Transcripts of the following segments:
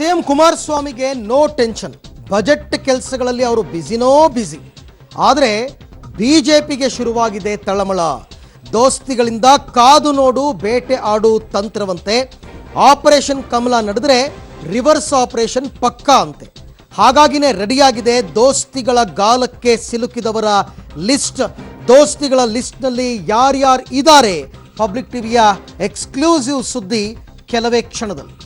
CM ಕುಮಾರಸ್ವಾಮಿಗೆ no tension. Budget ಕೆಲಸಗಳಲ್ಲಿ ಅವರು ಬ್ಯುಸಿ. ಆದರೆ ಬಿಜೆಪಿಗೆ ಶುರುವಾಗಿದೆ ತಳಮಳ. ದೋಸ್ತಿಗಳಿಂದ ಕಾದು ನೋಡು ಬೇಟೆ ಆಡು ತಂತ್ರವಂತೆ. ಆಪರೇಷನ್ ಕಮಲ ನಡೆದರೆ ರಿವರ್ಸ್ ಆಪರೇಷನ್ ಪಕ್ಕಾ ಅಂತೆ. ಹಾಗಾಗಿನೇ ರೆಡಿಯಾಗಿದೆ ದೋಸ್ತಿಗಳ ಗಾಲಕ್ಕೆ ಸಿಲುಕಿದವರ ಲಿಸ್ಟ್. ದೋಸ್ತಿಗಳ ಲಿಸ್ಟ್ನಲ್ಲಿ ಯಾರ್ಯಾರು ಇದ್ದಾರೆ? ಪಬ್ಲಿಕ್ ಟಿವಿಯ ಎಕ್ಸ್ಕ್ಲೂಸಿವ್ ಸುದ್ದಿ ಕೆಲವೇ ಕ್ಷಣದಲ್ಲಿ.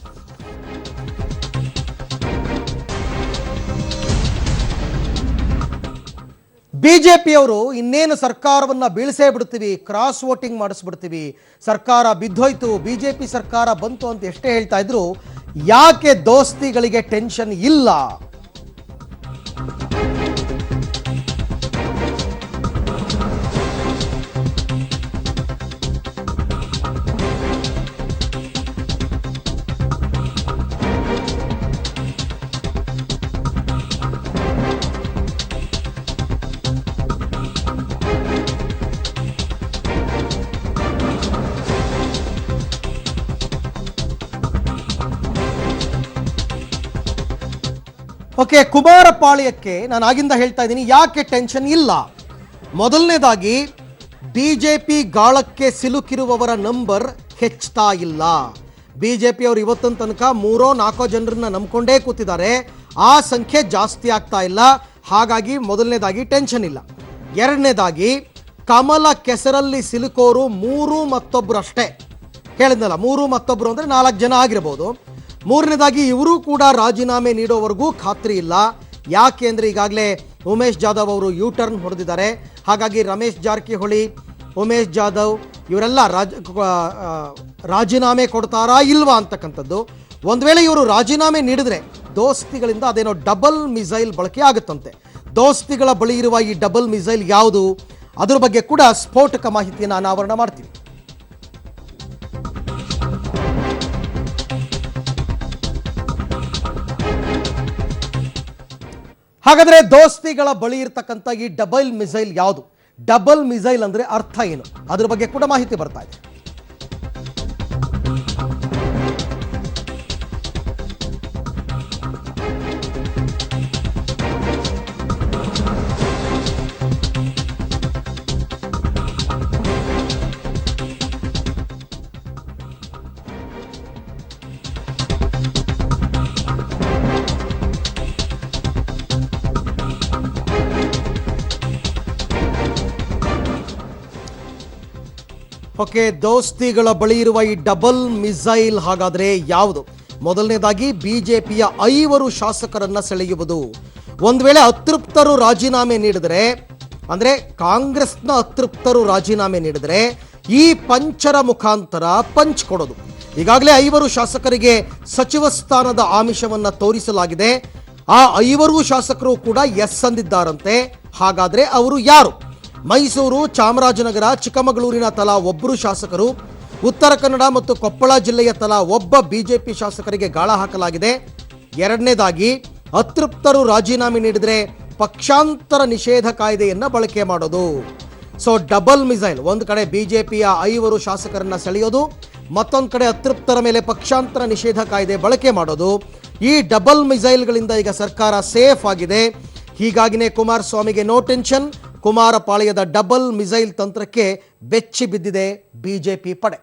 ಬಿಜೆಪಿಯವರು ಇನ್ನೇನು ಸರ್ಕಾರವನ್ನು ಬೀಳಿಸೇ ಬಿಡ್ತೀವಿ, ಕ್ರಾಸ್ ವೋಟಿಂಗ್ ಮಾಡಿಸ್ಬಿಡ್ತೀವಿ, ಸರ್ಕಾರ ಬಿದ್ದೋಯ್ತು, ಬಿಜೆಪಿ ಸರ್ಕಾರ ಬಂತು ಅಂತ ಎಷ್ಟೇ ಹೇಳ್ತಾ ಇದ್ರು, ಯಾಕೆ ದೋಸ್ತಿಗಳಿಗೆ ಟೆನ್ಷನ್ ಇಲ್ಲ? ಓಕೆ, ಕುಮಾರಪಾಳ್ಯಕ್ಕೆ ನಾನು ಆಗಿಂದ ಹೇಳ್ತಾ ಇದ್ದೀನಿ ಯಾಕೆ ಟೆನ್ಷನ್ ಇಲ್ಲ. ಮೊದಲನೇದಾಗಿ ಬಿಜೆಪಿ ಗಾಳಕ್ಕೆ ಸಿಲುಕಿರುವವರ ನಂಬರ್ ಹೆಚ್ಚುತ್ತಾ ಇಲ್ಲ. ಬಿಜೆಪಿಯವರು ಇವತ್ತಿನ ತನಕ 3-4 ಜನರನ್ನ ನಂಬ್ಕೊಂಡೇ ಕೂತಿದ್ದಾರೆ. ಆ ಸಂಖ್ಯೆ ಜಾಸ್ತಿ ಆಗ್ತಾ ಇಲ್ಲ. ಹಾಗಾಗಿ ಮೊದಲನೇದಾಗಿ ಟೆನ್ಷನ್ ಇಲ್ಲ. ಎರಡನೇದಾಗಿ ಕಮಲ ಕೆಸರಲ್ಲಿ ಸಿಲುಕೋರು 3 ಮತ್ತೊಬ್ಬರು ಅಷ್ಟೇ. ಹೇಳಿದ್ನಲ್ಲ, 3 ಮತ್ತೊಬ್ಬರು ಅಂದರೆ 4 ಜನ ಆಗಿರ್ಬೋದು. ಮೂರನೇದಾಗಿ ಇವರು ಕೂಡ ರಾಜೀನಾಮೆ ನೀಡೋವರೆಗೂ ಖಾತ್ರಿ ಇಲ್ಲ. ಯಾಕೆ ಅಂದರೆ ಈಗಾಗಲೇ ಉಮೇಶ್ ಜಾಧವ್ ಅವರು ಯೂ ಟರ್ನ್ ಹೊಡೆದಿದ್ದಾರೆ. ಹಾಗಾಗಿ ರಮೇಶ್ ಜಾರಕಿಹೊಳಿ, ಉಮೇಶ್ ಜಾಧವ್ ಇವರೆಲ್ಲ ರಾಜೀನಾಮೆ ಕೊಡ್ತಾರಾ ಇಲ್ವಾ ಅಂತಕ್ಕಂಥದ್ದು. ಒಂದು ವೇಳೆ ಇವರು ರಾಜೀನಾಮೆ ನೀಡಿದ್ರೆ ದೋಸ್ತಿಗಳಿಂದ ಅದೇನೋ ಡಬಲ್ ಮಿಸೈಲ್ ಬಳಕೆ ಆಗುತ್ತಂತೆ. ದೋಸ್ತಿಗಳ ಬಳಿ ಇರುವ ಈ ಡಬಲ್ ಮಿಸೈಲ್ ಯಾವುದು? ಅದ್ರ ಬಗ್ಗೆ ಕೂಡ ಸ್ಫೋಟಕ ಮಾಹಿತಿಯನ್ನು ಅನಾವರಣ ಮಾಡ್ತೀವಿ. ಹಾಗಾದರೆ ದೋಸ್ತಿಗಳ ಬಳಿ ಇರತಕ್ಕಂಥ ಈ ಡಬಲ್ ಮಿಸೈಲ್ ಯಾವುದು? ಡಬಲ್ ಮಿಸೈಲ್ ಅಂದರೆ ಅರ್ಥ ಏನು? ಅದ್ರ ಬಗ್ಗೆ ಕೂಡ ಮಾಹಿತಿ ಬರ್ತಾ ಇದೆ. ಓಕೆ, ದೋಸ್ತಿಗಳ ಬಳಿ ಇರುವ ಈ ಡಬಲ್ ಮಿಸೈಲ್ ಹಾಗಾದರೆ ಯಾವುದು? ಮೊದಲನೇದಾಗಿ ಬಿಜೆಪಿಯ 5 ಶಾಸಕರನ್ನ ಸೆಳೆಯುವುದು. ಒಂದು ವೇಳೆ ಅತೃಪ್ತರು ರಾಜೀನಾಮೆ ನೀಡಿದರೆ, ಅಂದರೆ ಕಾಂಗ್ರೆಸ್ನ ಅತೃಪ್ತರು ರಾಜೀನಾಮೆ ನೀಡಿದರೆ ಈ ಪಂಚರ ಮುಖಾಂತರ ಪಂಚ್ ಕೊಡೋದು. ಈಗಾಗಲೇ 5 ಶಾಸಕರಿಗೆ ಸಚಿವ ಸ್ಥಾನದ ಆಮಿಷವನ್ನು ತೋರಿಸಲಾಗಿದೆ. ಆ 5 ಶಾಸಕರು ಕೂಡ ಎಸ್ ಅಂದಿದ್ದಾರಂತೆ. ಹಾಗಾದರೆ ಅವರು ಯಾರು? ಮೈಸೂರು, ಚಾಮರಾಜನಗರ, ಚಿಕ್ಕಮಗಳೂರಿನ ತಲಾ 1 ಶಾಸಕರು, ಉತ್ತರ ಕನ್ನಡ ಮತ್ತು ಕೊಪ್ಪಳ ಜಿಲ್ಲೆಯ ತಲಾ 1 ಬಿಜೆಪಿ ಶಾಸಕರಿಗೆ ಗಾಳ ಹಾಕಲಾಗಿದೆ. ಎರಡನೇದಾಗಿ ಅತೃಪ್ತರು ರಾಜೀನಾಮೆ ನೀಡಿದರೆ ಪಕ್ಷಾಂತರ ನಿಷೇಧ ಕಾಯ್ದೆಯನ್ನು ಬಳಕೆ ಮಾಡೋದು. ಸೊ ಡಬಲ್ ಮಿಸೈಲ್, ಒಂದು ಕಡೆ ಬಿಜೆಪಿಯ 5 ಶಾಸಕರನ್ನ ಸೆಳೆಯೋದು, ಮತ್ತೊಂದು ಕಡೆ ಅತೃಪ್ತರ ಮೇಲೆ ಪಕ್ಷಾಂತರ ನಿಷೇಧ ಕಾಯ್ದೆ ಬಳಕೆ ಮಾಡೋದು. ಈ ಡಬಲ್ ಮಿಸೈಲ್ಗಳಿಂದ ಈಗ ಸರ್ಕಾರ ಸೇಫ್ ಆಗಿದೆ. ಹೀಗಾಗಿನೇ ಕುಮಾರಸ್ವಾಮಿಗೆ ನೋ ಟೆನ್ಷನ್. ಕುಮಾರಪಾಳ್ಯದ ಡಬಲ್ ಮಿಸೈಲ್ ತಂತ್ರಕ್ಕೆ ಬೆಚ್ಚಿ ಬಿದ್ದಿದೆ ಬಿಜೆಪಿ ಪಡೆ.